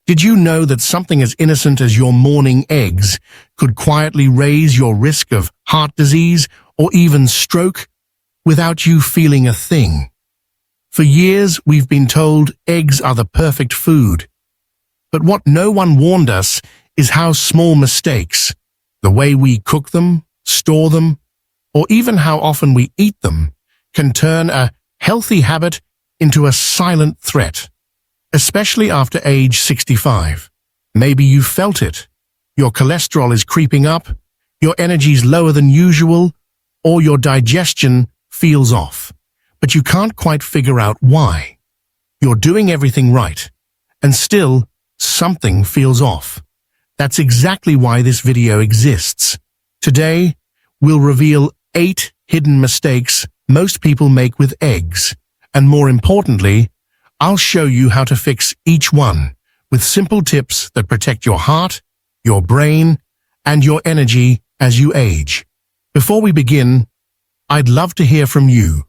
Did you know that something as innocent as your morning eggs could quietly raise your risk of heart disease or even stroke without you feeling a thing? For years, we've been told eggs are the perfect food. But what no one warned us is how small mistakes, the way we cook them, store them, or even how often we eat them, can turn a healthy habit into a silent threat. Especially after age 65. Maybe you've felt it. Your cholesterol is creeping up, your energy's lower than usual, or your digestion feels off. But you can't quite figure out why. You're doing everything right, and still something feels off. That's exactly why this video exists. Today, we'll reveal 8 hidden mistakes most people make with eggs, and more importantly, I'll show you how to fix each one with simple tips that protect your heart, your brain, and your energy as you age. Before we begin, I'd love to hear from you.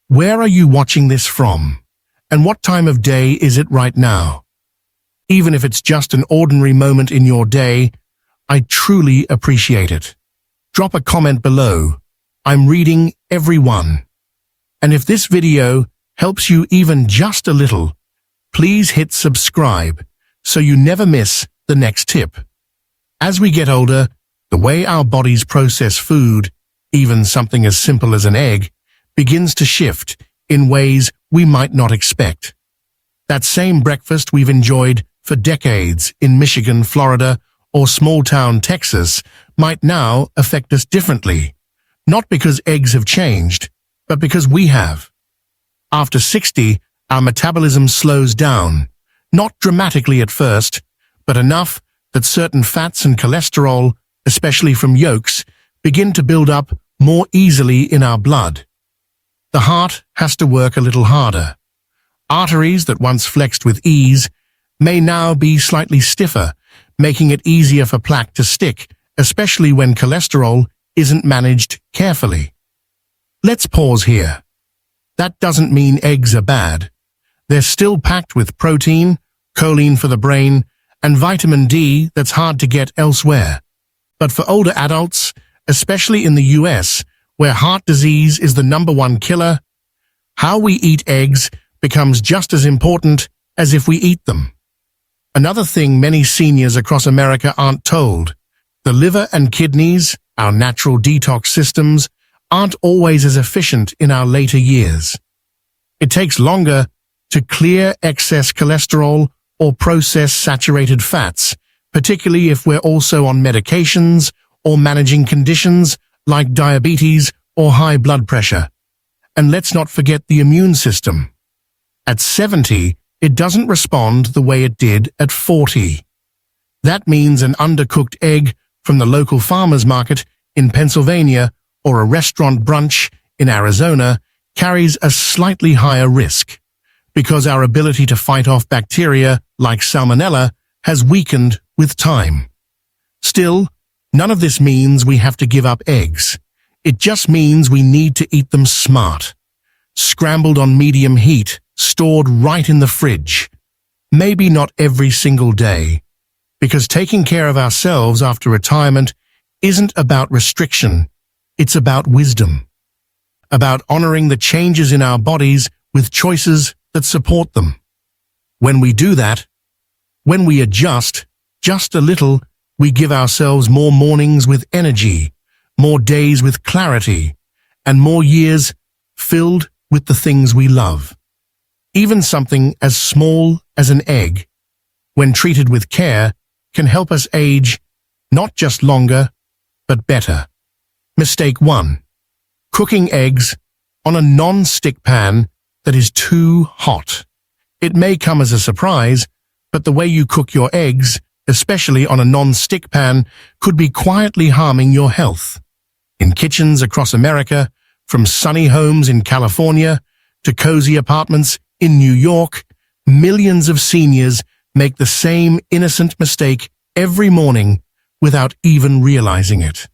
Where are you watching this from? And what time of day is it right now? Even if it's just an ordinary moment in your day, I truly appreciate it. Drop a comment below. I'm reading every one. And if this video helps you even just a little, please hit subscribe so you never miss the next tip. As we get older, the way our bodies process food, even something as simple as an egg, begins to shift in ways we might not expect. That same breakfast we've enjoyed for decades in Michigan, Florida, or small-town Texas might now affect us differently, not because eggs have changed, but because we have. After 60, our metabolism slows down, not dramatically at first, but enough that certain fats and cholesterol, especially from yolks, begin to build up more easily in our blood. The heart has to work a little harder. Arteries that once flexed with ease may now be slightly stiffer, making it easier for plaque to stick, especially when cholesterol isn't managed carefully. Let's pause here. That doesn't mean eggs are bad. They're still packed with protein, choline for the brain, and vitamin D that's hard to get elsewhere. But for older adults, especially in the US, where heart disease is the #1 killer, how we eat eggs becomes just as important as if we eat them. Another thing many seniors across America aren't told: the liver and kidneys, our natural detox systems, aren't always as efficient in our later years. It takes longer to clear excess cholesterol or process saturated fats, particularly if we're also on medications or managing conditions like diabetes or high blood pressure. And let's not forget the immune system. At 70, it doesn't respond the way it did at 40. That means an undercooked egg from the local farmer's market in Pennsylvania or a restaurant brunch in Arizona carries a slightly higher risk, because our ability to fight off bacteria like salmonella has weakened with time. Still, none of this means we have to give up eggs. It just means we need to eat them smart. Scrambled on medium heat, stored right in the fridge. Maybe not every single day, because taking care of ourselves after retirement isn't about restriction. It's about wisdom, about honoring the changes in our bodies with choices that support them. When we do that, when we adjust just a little, we give ourselves more mornings with energy, more days with clarity, and more years filled with the things we love. Even something as small as an egg, when treated with care, can help us age not just longer, but better. Mistake 1. Cooking eggs on a non-stick pan that is too hot. It may come as a surprise, but the way you cook your eggs, especially on a non-stick pan, could be quietly harming your health. In kitchens across America, from sunny homes in California to cozy apartments in New York, millions of seniors make the same innocent mistake every morning without even realizing it.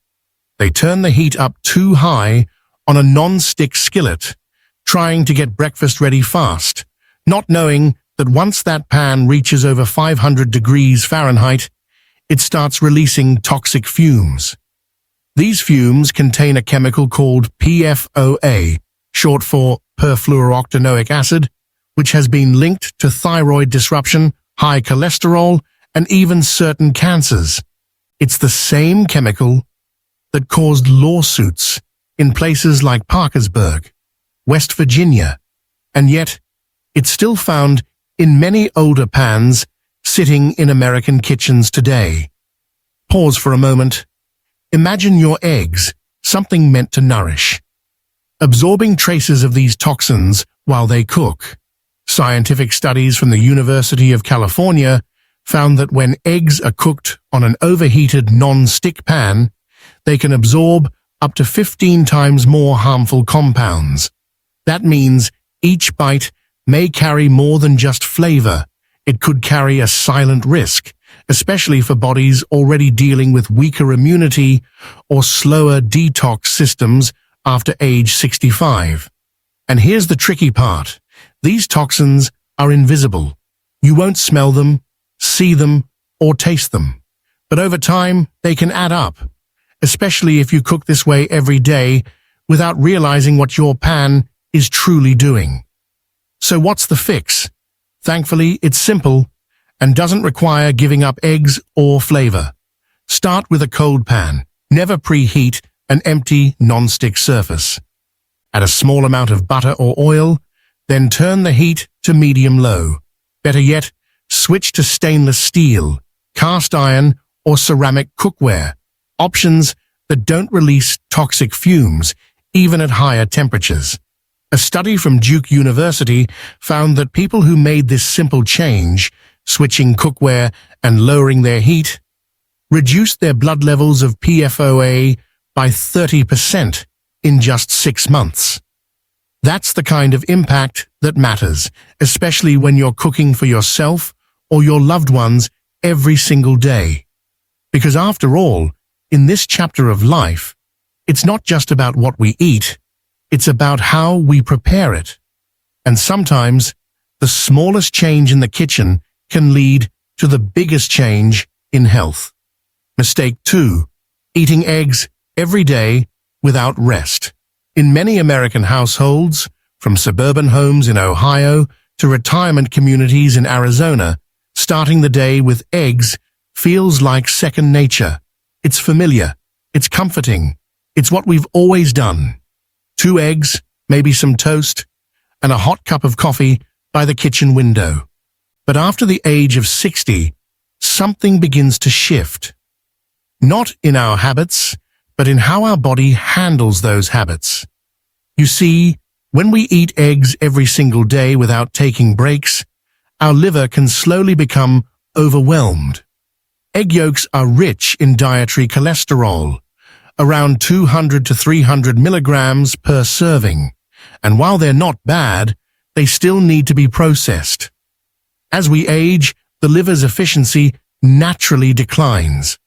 They turn the heat up too high on a non-stick skillet, trying to get breakfast ready fast, not knowing that once that pan reaches over 500 degrees Fahrenheit, it starts releasing toxic fumes. These fumes contain a chemical called PFOA, short for perfluorooctanoic acid, which has been linked to thyroid disruption, high cholesterol, and even certain cancers. It's the same chemical that caused lawsuits in places like Parkersburg, West Virginia, and yet it's still found in many older pans sitting in American kitchens today. Pause for a moment. Imagine your eggs, something meant to nourish, absorbing traces of these toxins while they cook. Scientific studies from the University of California found that when eggs are cooked on an overheated non-stick pan, they can absorb up to 15 times more harmful compounds. That means each bite may carry more than just flavor. It could carry a silent risk, especially for bodies already dealing with weaker immunity or slower detox systems after age 65. And here's the tricky part. These toxins are invisible. You won't smell them, see them, or taste them. But over time, they can add up, especially if you cook this way every day without realizing what your pan is truly doing. So what's the fix? Thankfully, it's simple and doesn't require giving up eggs or flavor. Start with a cold pan. Never preheat an empty, non-stick surface. Add a small amount of butter or oil, then turn the heat to medium-low. Better yet, switch to stainless steel, cast iron, or ceramic cookware, options that don't release toxic fumes, even at higher temperatures. A study from Duke University found that people who made this simple change, switching cookware and lowering their heat, reduced their blood levels of PFOA by 30% in just 6 months. That's the kind of impact that matters, especially when you're cooking for yourself or your loved ones every single day. Because after all, in this chapter of life, it's not just about what we eat, it's about how we prepare it. And sometimes, the smallest change in the kitchen can lead to the biggest change in health. Mistake 2. Eating eggs every day without rest. In many American households, from suburban homes in Ohio to retirement communities in Arizona, starting the day with eggs feels like second nature. It's familiar, it's comforting, it's what we've always done. 2 eggs, maybe some toast, and a hot cup of coffee by the kitchen window. But after the age of 60, something begins to shift. Not in our habits, but in how our body handles those habits. You see, when we eat eggs every single day without taking breaks, our liver can slowly become overwhelmed. Egg yolks are rich in dietary cholesterol, around 200 to 300 milligrams per serving, and while they're not bad, they still need to be processed. As we age, the liver's efficiency naturally declines.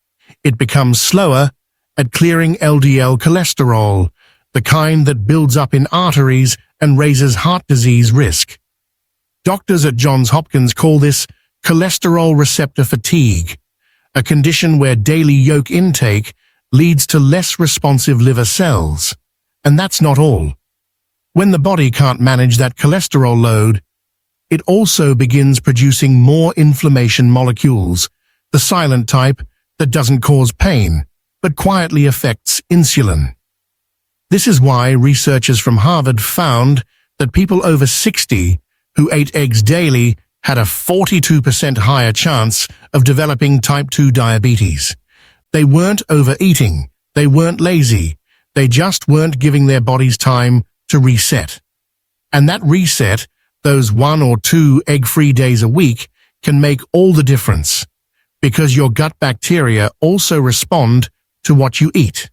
It becomes slower at clearing LDL cholesterol, the kind that builds up in arteries and raises heart disease risk. Doctors at Johns Hopkins call this cholesterol receptor fatigue, a condition where daily yolk intake leads to less responsive liver cells. And that's not all. When the body can't manage that cholesterol load, it also begins producing more inflammation molecules, the silent type that doesn't cause pain, but quietly affects insulin. This is why researchers from Harvard found that people over 60 who ate eggs daily had a 42% higher chance of developing type 2 diabetes. They weren't overeating, they weren't lazy, they just weren't giving their bodies time to reset. And that reset, those 1 or 2 egg-free days a week, can make all the difference, because your gut bacteria also respond to what you eat.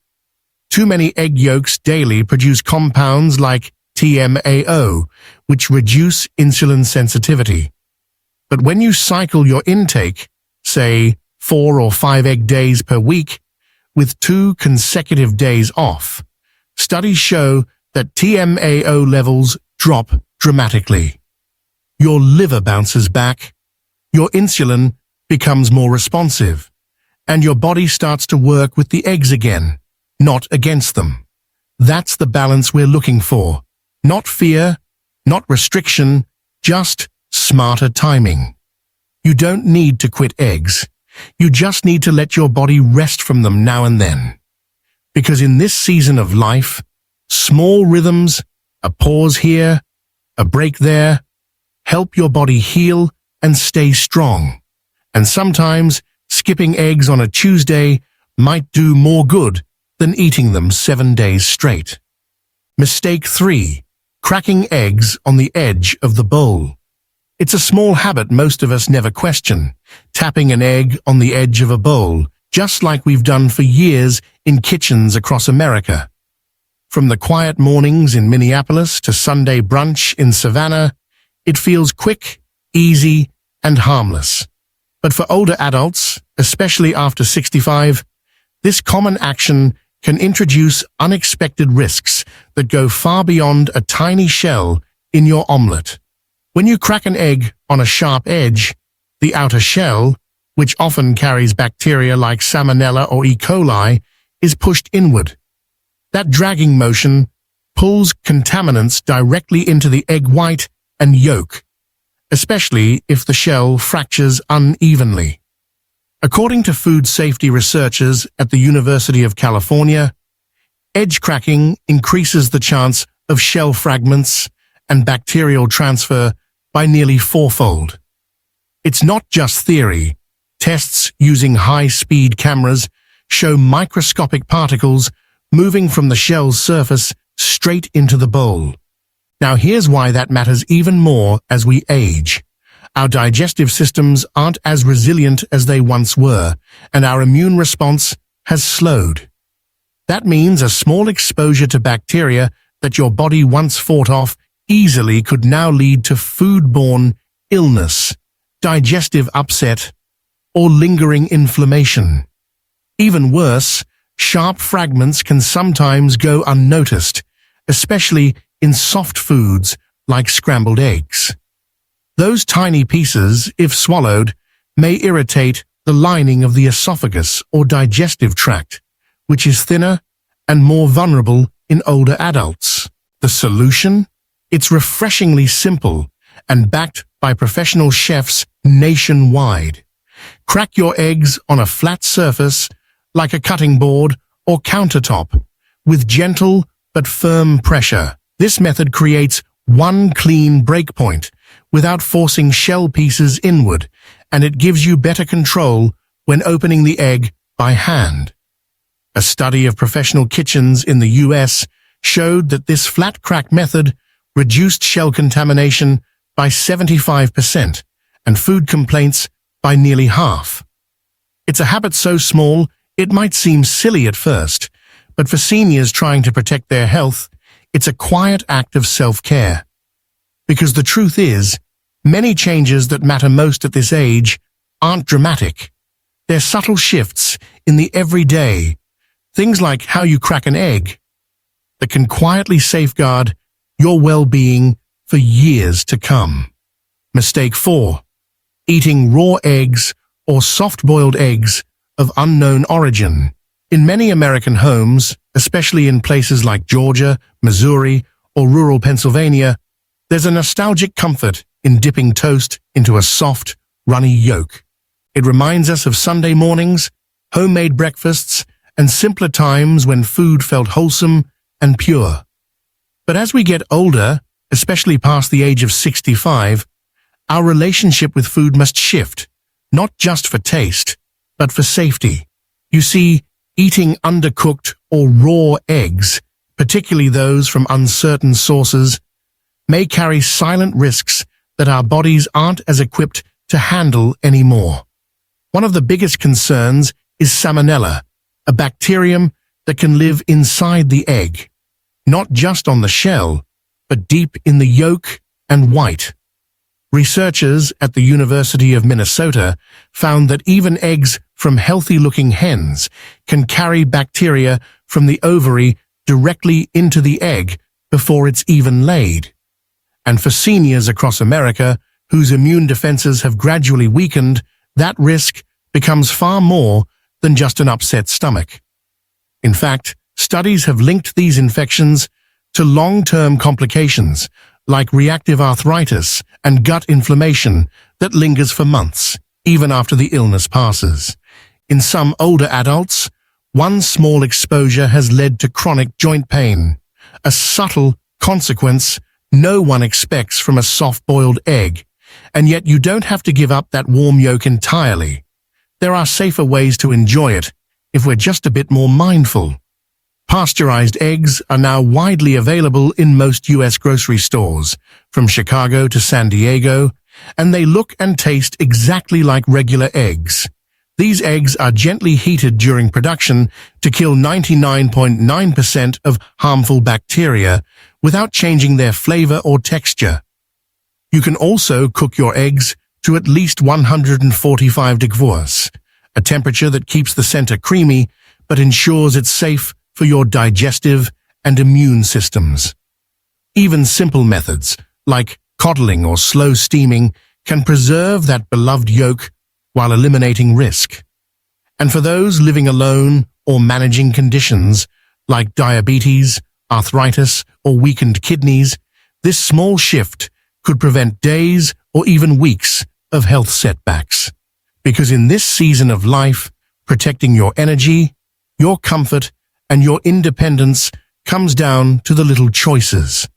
Too many egg yolks daily produce compounds like TMAO, which reduce insulin sensitivity. But when you cycle your intake, say 4 or 5 egg days per week, with 2 consecutive days off, studies show that TMAO levels drop dramatically. your liver bounces back, your insulin becomes more responsive, and your body starts to work with the eggs again, not against them. That's the balance we're looking for. Not fear, not restriction, just smarter timing. You don't need to quit eggs. You just need to let your body rest from them now and then. Because in this season of life, small rhythms, a pause here, a break there, help your body heal and stay strong. And sometimes, skipping eggs on a Tuesday might do more good than eating them 7 days straight. Mistake 3. Cracking eggs on the edge of the bowl. It's a small habit most of us never question, tapping an egg on the edge of a bowl, just like we've done for years in kitchens across America. From the quiet mornings in Minneapolis to Sunday brunch in Savannah, it feels quick, easy, and harmless. But for older adults, especially after 65, this common action can introduce unexpected risks that go far beyond a tiny shell in your omelette. When you crack an egg on a sharp edge, the outer shell, which often carries bacteria like Salmonella or E. coli, is pushed inward. That dragging motion pulls contaminants directly into the egg white and yolk, especially if the shell fractures unevenly. According to food safety researchers at the University of California, edge cracking increases the chance of shell fragments and bacterial transfer by nearly fourfold. It's not just theory. Tests using high-speed cameras show microscopic particles moving from the shell's surface straight into the bowl. Now here's why that matters even more as we age. Our digestive systems aren't as resilient as they once were, and our immune response has slowed. That means a small exposure to bacteria that your body once fought off easily could now lead to foodborne illness, digestive upset, or lingering inflammation. Even worse, sharp fragments can sometimes go unnoticed, especially in soft foods like scrambled eggs. Those tiny pieces, if swallowed, may irritate the lining of the esophagus or digestive tract, which is thinner and more vulnerable in older adults. The solution? It's refreshingly simple and backed by professional chefs nationwide. Crack your eggs on a flat surface, like a cutting board or countertop, with gentle but firm pressure. This method creates one clean breakpoint without forcing shell pieces inward, and it gives you better control when opening the egg by hand. A study of professional kitchens in the US showed that this flat crack method reduced shell contamination by 75% and food complaints by nearly half. It's a habit so small it might seem silly at first, but for seniors trying to protect their health, it's a quiet act of self-care. Because the truth is, many changes that matter most at this age aren't dramatic. They're subtle shifts in the everyday, things like how you crack an egg, that can quietly safeguard your well-being for years to come. Mistake 4. Eating raw eggs or soft-boiled eggs of unknown origin. In many American homes, especially in places like Georgia, Missouri, or rural Pennsylvania, there's a nostalgic comfort in dipping toast into a soft, runny yolk. It reminds us of Sunday mornings, homemade breakfasts, and simpler times when food felt wholesome and pure. But as we get older, especially past the age of 65, our relationship with food must shift, not just for taste, but for safety. You see, eating undercooked or raw eggs, particularly those from uncertain sources, may carry silent risks that our bodies aren't as equipped to handle anymore. One of the biggest concerns is Salmonella, a bacterium that can live inside the egg, not just on the shell, but deep in the yolk and white. Researchers at the University of Minnesota found that even eggs from healthy-looking hens can carry bacteria from the ovary directly into the egg before it's even laid. And for seniors across America, whose immune defenses have gradually weakened, that risk becomes far more than just an upset stomach. In fact, studies have linked these infections to long-term complications like reactive arthritis and gut inflammation that lingers for months, even after the illness passes. In some older adults, one small exposure has led to chronic joint pain, a subtle consequence no one expects from a soft-boiled egg, and yet you don't have to give up that warm yolk entirely. There are safer ways to enjoy it if we're just a bit more mindful. Pasteurized eggs are now widely available in most U.S. grocery stores, from Chicago to San Diego, and they look and taste exactly like regular eggs. These eggs are gently heated during production to kill 99.9% of harmful bacteria without changing their flavor or texture. You can also cook your eggs to at least 145 degrees, a temperature that keeps the center creamy but ensures it's safe for your digestive and immune systems. Even simple methods, like coddling or slow steaming, can preserve that beloved yolk while eliminating risk. And for those living alone or managing conditions like diabetes, arthritis, or weakened kidneys, this small shift could prevent days or even weeks of health setbacks. Because in this season of life, protecting your energy, your comfort, and your independence comes down to the little choices.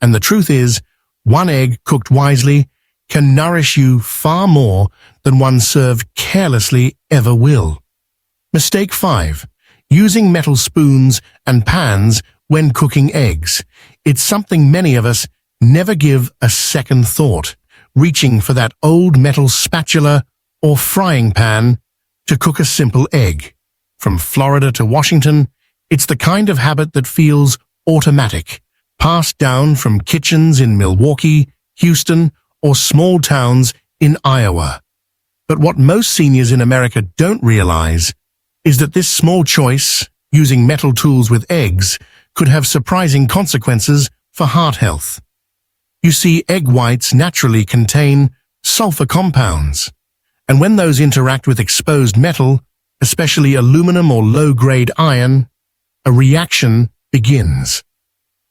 And the truth is, one egg cooked wisely can nourish you far more than one served carelessly ever will. Mistake 5. Using metal spoons and pans when cooking eggs. It's something many of us never give a second thought, reaching for that old metal spatula or frying pan to cook a simple egg. From Florida to Washington, it's the kind of habit that feels automatic, passed down from kitchens in Milwaukee, Houston, or small towns in Iowa. But what most seniors in America don't realize is that this small choice, using metal tools with eggs, could have surprising consequences for heart health. You see, egg whites naturally contain sulfur compounds, and when those interact with exposed metal, especially aluminum or low-grade iron, a reaction begins.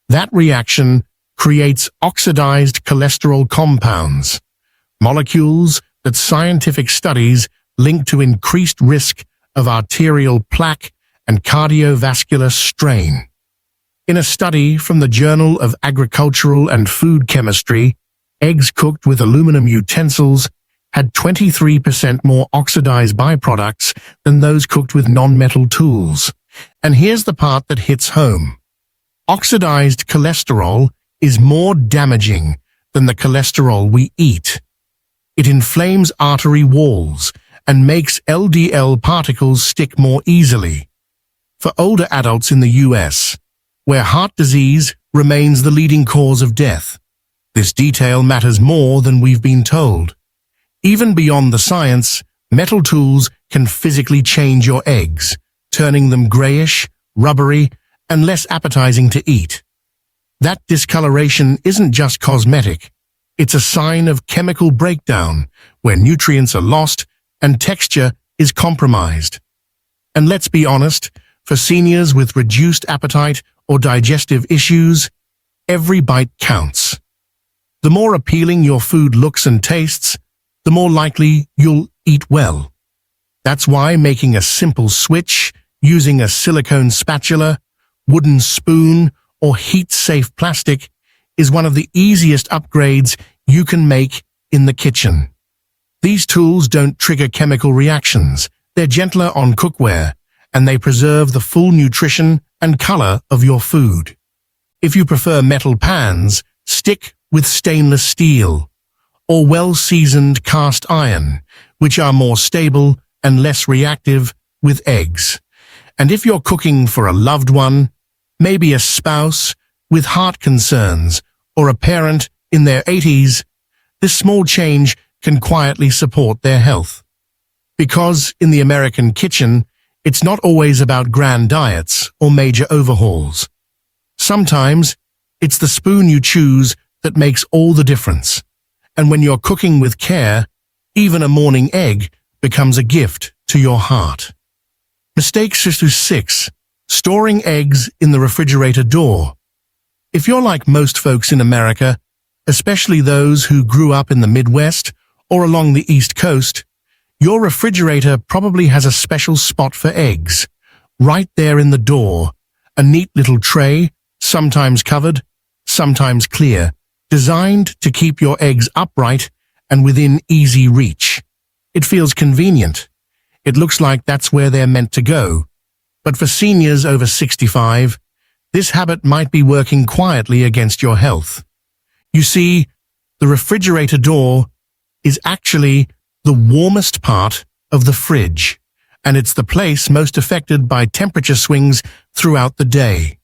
That reaction creates oxidized cholesterol compounds, molecules that scientific studies link to increased risk of arterial plaque and cardiovascular strain. In a study from the Journal of Agricultural and Food Chemistry, eggs cooked with aluminum utensils had 23% more oxidized byproducts than those cooked with non-metal tools. And here's the part that hits home. Oxidized cholesterol is more damaging than the cholesterol we eat. It inflames artery walls and makes LDL particles stick more easily. For older adults in the US, where heart disease remains the leading cause of death, this detail matters more than we've been told. Even beyond the science, metal tools can physically change your eggs, turning them grayish, rubbery, and less appetizing to eat. That discoloration isn't just cosmetic. It's a sign of chemical breakdown, where nutrients are lost and texture is compromised. And let's be honest, for seniors with reduced appetite or digestive issues, every bite counts. The more appealing your food looks and tastes, the more likely you'll eat well. That's why making a simple switch, using a silicone spatula, wooden spoon, or heat-safe plastic is one of the easiest upgrades you can make in the kitchen. These tools don't trigger chemical reactions. They're gentler on cookware, and they preserve the full nutrition and color of your food. If you prefer metal pans, stick with stainless steel or well-seasoned cast iron, which are more stable and less reactive with eggs. And if you're cooking for a loved one, maybe a spouse with heart concerns or a parent in their 80s, this small change can quietly support their health. Because in the American kitchen, it's not always about grand diets or major overhauls. Sometimes, it's the spoon you choose that makes all the difference. And when you're cooking with care, even a morning egg becomes a gift to your heart. Mistake 6. Storing eggs in the refrigerator door. If you're like most folks in America, especially those who grew up in the Midwest or along the East Coast, your refrigerator probably has a special spot for eggs. Right there in the door, a neat little tray, sometimes covered, sometimes clear, designed to keep your eggs upright and within easy reach. It feels convenient. It looks like that's where they're meant to go. But for seniors over 65, this habit might be working quietly against your health. You see, the refrigerator door is actually the warmest part of the fridge, and it's the place most affected by temperature swings throughout the day.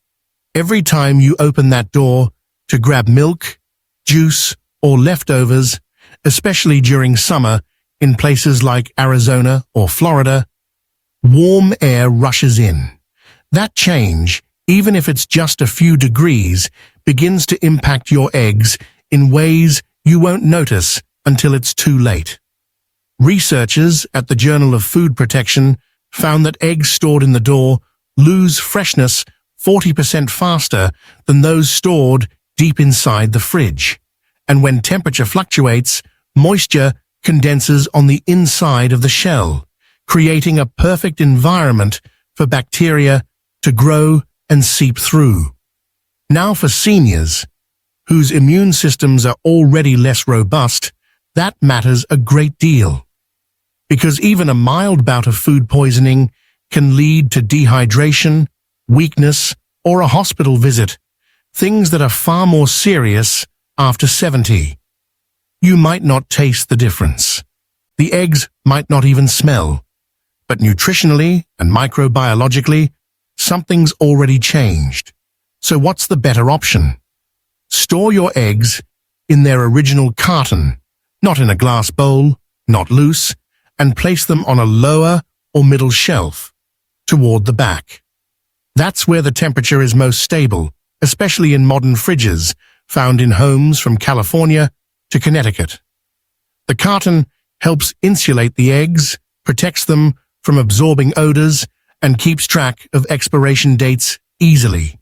Every time you open that door to grab milk, juice, or leftovers, especially during summer in places like Arizona or Florida, warm air rushes in. That change, even if it's just a few degrees, begins to impact your eggs in ways you won't notice until it's too late. Researchers at the Journal of Food Protection found that eggs stored in the door lose freshness 40% faster than those stored deep inside the fridge. And when temperature fluctuates, moisture condenses on the inside of the shell, creating a perfect environment for bacteria to grow and seep through. Now for seniors, whose immune systems are already less robust, that matters a great deal. Because even a mild bout of food poisoning can lead to dehydration, weakness, or a hospital visit, things that are far more serious after 70. You might not taste the difference. The eggs might not even smell. But nutritionally and microbiologically, something's already changed. So what's the better option? Store your eggs in their original carton, not in a glass bowl, not loose, and place them on a lower or middle shelf, toward the back. That's where the temperature is most stable, especially in modern fridges found in homes from California to Connecticut. The carton helps insulate the eggs, protects them from absorbing odors, and keeps track of expiration dates easily.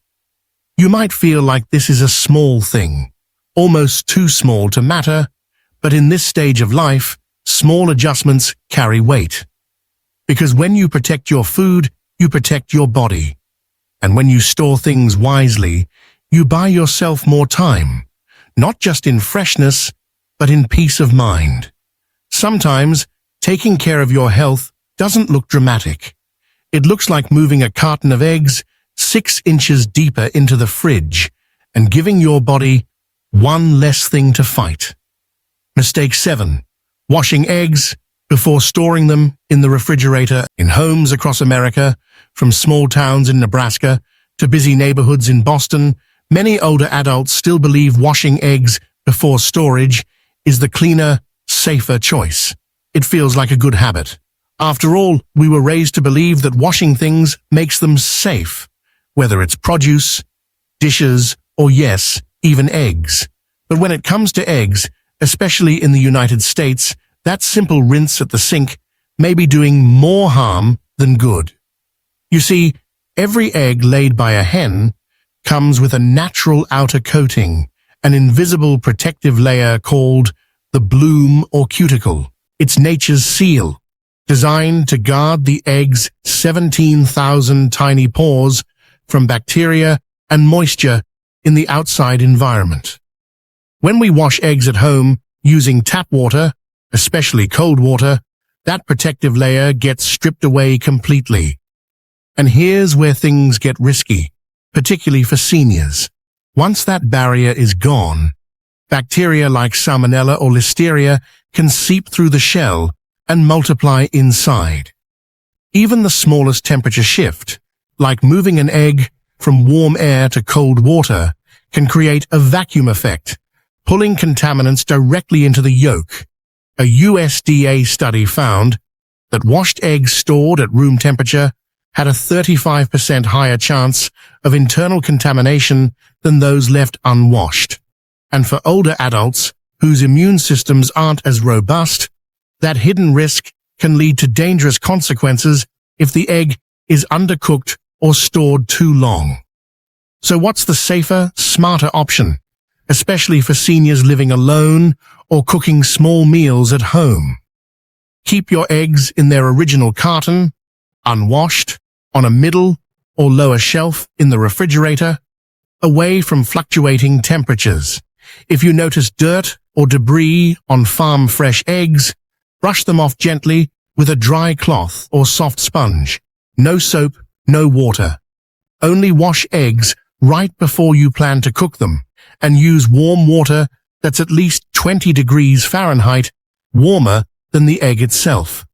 You might feel like this is a small thing, almost too small to matter, but in this stage of life, small adjustments carry weight. Because when you protect your food, you protect your body. And when you store things wisely, you buy yourself more time, not just in freshness, but in peace of mind. Sometimes, taking care of your health doesn't look dramatic. It looks like moving a carton of eggs 6 inches deeper into the fridge and giving your body one less thing to fight. Mistake 7. Washing eggs before storing them in the refrigerator. In homes across America, from small towns in Nebraska to busy neighborhoods in Boston, many older adults still believe washing eggs before storage is the cleaner, safer choice. It feels like a good habit. After all, we were raised to believe that washing things makes them safe, whether it's produce, dishes, or yes, even eggs. But when it comes to eggs, especially in the United States, that simple rinse at the sink may be doing more harm than good. You see, every egg laid by a hen comes with a natural outer coating, an invisible protective layer called the bloom or cuticle. It's nature's seal, designed to guard the egg's 17,000 tiny pores from bacteria and moisture in the outside environment. When we wash eggs at home using tap water, especially cold water, that protective layer gets stripped away completely. And here's where things get risky, particularly for seniors. Once that barrier is gone, bacteria like Salmonella or Listeria can seep through the shell and multiply inside. Even the smallest temperature shift, like moving an egg from warm air to cold water, can create a vacuum effect, pulling contaminants directly into the yolk. A USDA study found that washed eggs stored at room temperature had a 35% higher chance of internal contamination than those left unwashed. And for older adults, whose immune systems aren't as robust, that hidden risk can lead to dangerous consequences if the egg is undercooked or stored too long. So what's the safer, smarter option, especially for seniors living alone or cooking small meals at home? Keep your eggs in their original carton, unwashed, on a middle or lower shelf in the refrigerator, away from fluctuating temperatures. If you notice dirt or debris on farm-fresh eggs, brush them off gently with a dry cloth or soft sponge. No soap, no water. Only wash eggs right before you plan to cook them, and use warm water that's at least 20 degrees Fahrenheit, warmer than the egg itself.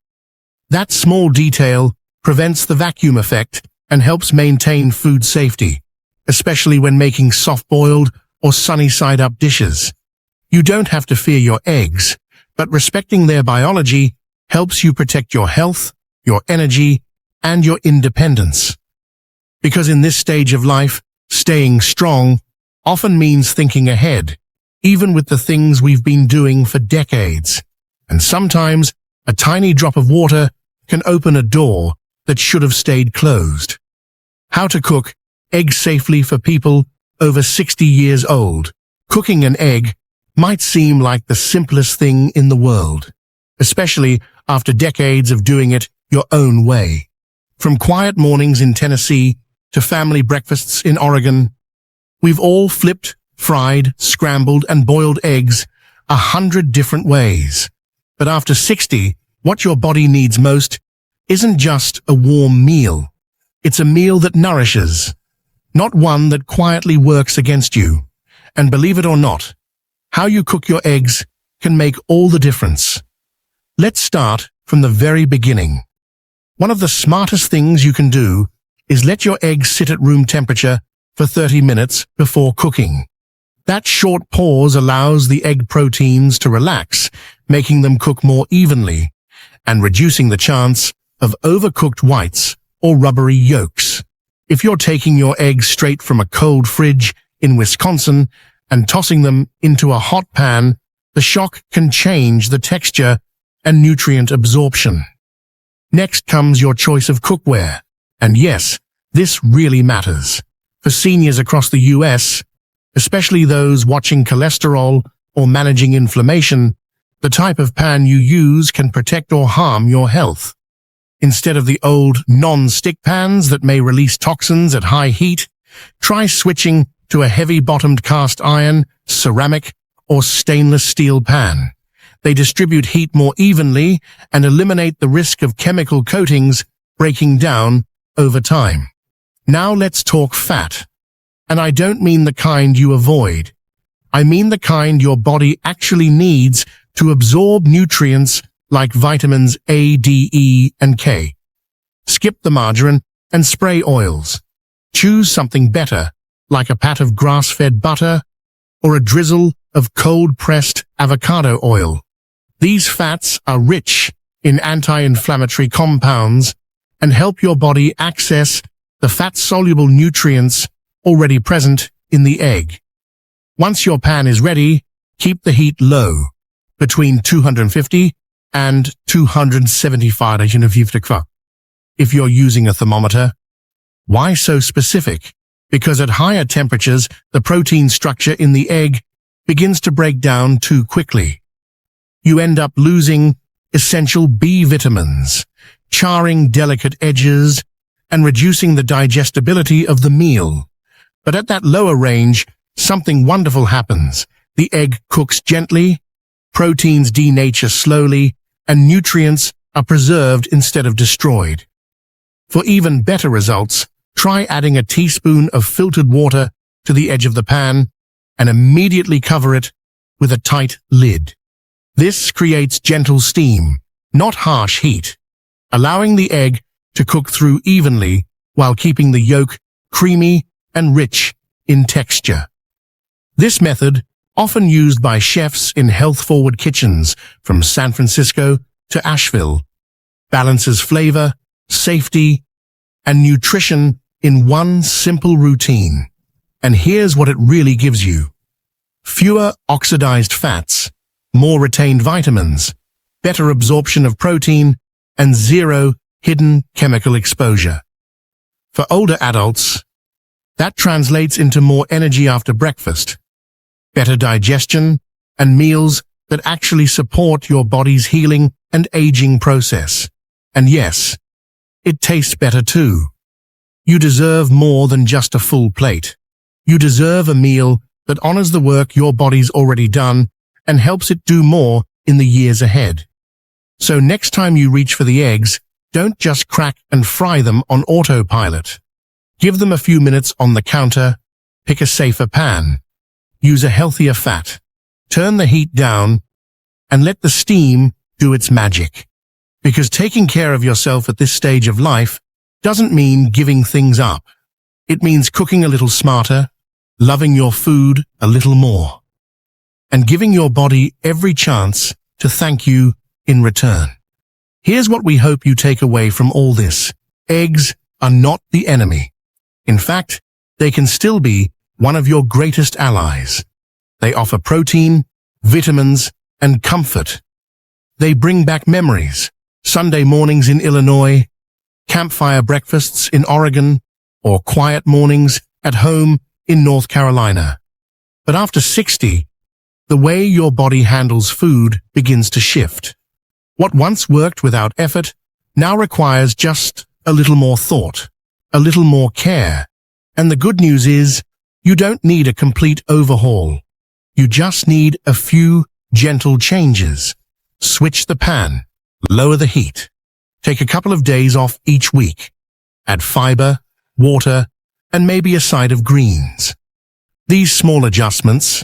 That small detail prevents the vacuum effect and helps maintain food safety, especially when making soft-boiled or sunny-side-up dishes. You don't have to fear your eggs, but respecting their biology helps you protect your health, your energy, and your independence. Because in this stage of life, staying strong often means thinking ahead, even with the things we've been doing for decades. And sometimes, a tiny drop of water can open a door that should have stayed closed. How to cook eggs safely for people over 60 years old. Cooking an egg might seem like the simplest thing in the world, especially after decades of doing it your own way. From quiet mornings in Tennessee to family breakfasts in Oregon, we've all flipped, fried, scrambled, and boiled eggs 100 different ways. But after 60, what your body needs most isn't just a warm meal. It's a meal that nourishes, not one that quietly works against you. And believe it or not, how you cook your eggs can make all the difference. Let's start from the very beginning. One of the smartest things you can do is let your eggs sit at room temperature for 30 minutes before cooking. That short pause allows the egg proteins to relax, making them cook more evenly, and reducing the chance of overcooked whites or rubbery yolks. If you're taking your eggs straight from a cold fridge in Wisconsin and tossing them into a hot pan, the shock can change the texture and nutrient absorption. Next comes your choice of cookware. And yes, this really matters. For seniors across the US, especially those watching cholesterol or managing inflammation, the type of pan you use can protect or harm your health. Instead of the old non-stick pans that may release toxins at high heat, try switching to a heavy-bottomed cast iron, ceramic, or stainless steel pan. They distribute heat more evenly and eliminate the risk of chemical coatings breaking down over time. Now let's talk fat. And I don't mean the kind you avoid. I mean the kind your body actually needs to absorb nutrients like vitamins A, D, E, and K. Skip the margarine and spray oils. Choose something better, like a pat of grass-fed butter or a drizzle of cold-pressed avocado oil. These fats are rich in anti-inflammatory compounds and help your body access the fat-soluble nutrients already present in the egg. Once your pan is ready, keep the heat low, between 250 and 275 if you're using a thermometer. Why so specific? Because at higher temperatures, the protein structure in the egg begins to break down too quickly. You end up losing essential B vitamins, charring delicate edges, and reducing the digestibility of the meal. But at that lower range, something wonderful happens. The egg cooks gently, proteins denature slowly, and nutrients are preserved instead of destroyed. For even better results, try adding a teaspoon of filtered water to the edge of the pan and immediately cover it with a tight lid. This creates gentle steam, not harsh heat, allowing the egg to cook through evenly while keeping the yolk creamy and rich in texture. This method, often used by chefs in health-forward kitchens from San Francisco to Asheville, balances flavor, safety, and nutrition in one simple routine. And here's what it really gives you: fewer oxidized fats, more retained vitamins, better absorption of protein, and zero hidden chemical exposure. For older adults, that translates into more energy after breakfast, better digestion, and meals that actually support your body's healing and aging process. And yes, it tastes better too. You deserve more than just a full plate. You deserve a meal that honors the work your body's already done and helps it do more in the years ahead. So next time you reach for the eggs, don't just crack and fry them on autopilot. Give them a few minutes on the counter, pick a safer pan, use a healthier fat, turn the heat down, and let the steam do its magic. Because taking care of yourself at this stage of life doesn't mean giving things up. It means cooking a little smarter, loving your food a little more, and giving your body every chance to thank you in return. Here's what we hope you take away from all this. Eggs are not the enemy. In fact, they can still be one of your greatest allies. They offer protein, vitamins, and comfort. They bring back memories, Sunday mornings in Illinois, campfire breakfasts in Oregon, or quiet mornings at home in North Carolina. But after 60, the way your body handles food begins to shift. What once worked without effort now requires just a little more thought, a little more care. And the good news is, you don't need a complete overhaul. You just need a few gentle changes. Switch the pan, lower the heat, take a couple of days off each week, add fiber, water, and maybe a side of greens. These small adjustments,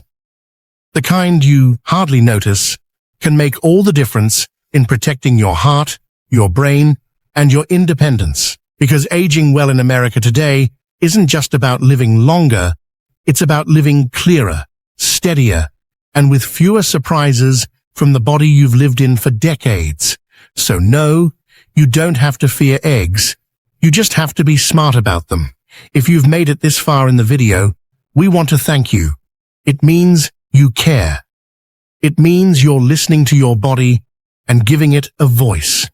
the kind you hardly notice, can make all the difference in protecting your heart, your brain, and your independence. Because aging well in America today isn't just about living longer, it's about living clearer, steadier, and with fewer surprises from the body you've lived in for decades. So no, you don't have to fear eggs. You just have to be smart about them. If you've made it this far in the video, we want to thank you. It means you care. It means you're listening to your body and giving it a voice.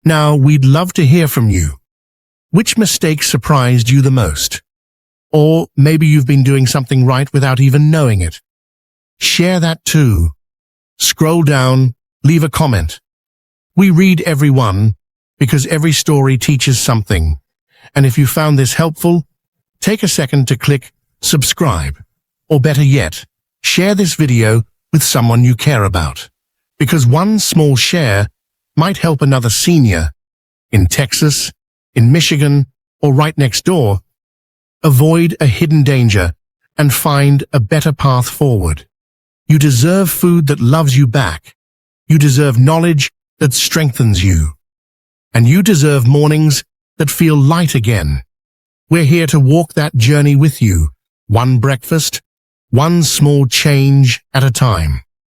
Now, we'd love to hear from you. Which mistake surprised you the most? Or maybe you've been doing something right without even knowing it. Share that too. Scroll down, leave a comment. We read every one because every story teaches something. And if you found this helpful, take a second to click subscribe. Or better yet, share this video with someone you care about. Because one small share might help another senior in Texas, in Michigan, or right next door avoid a hidden danger and find a better path forward. You deserve food that loves you back. You deserve knowledge that strengthens you. And you deserve mornings that feel light again. We're here to walk that journey with you, one breakfast, one small change at a time.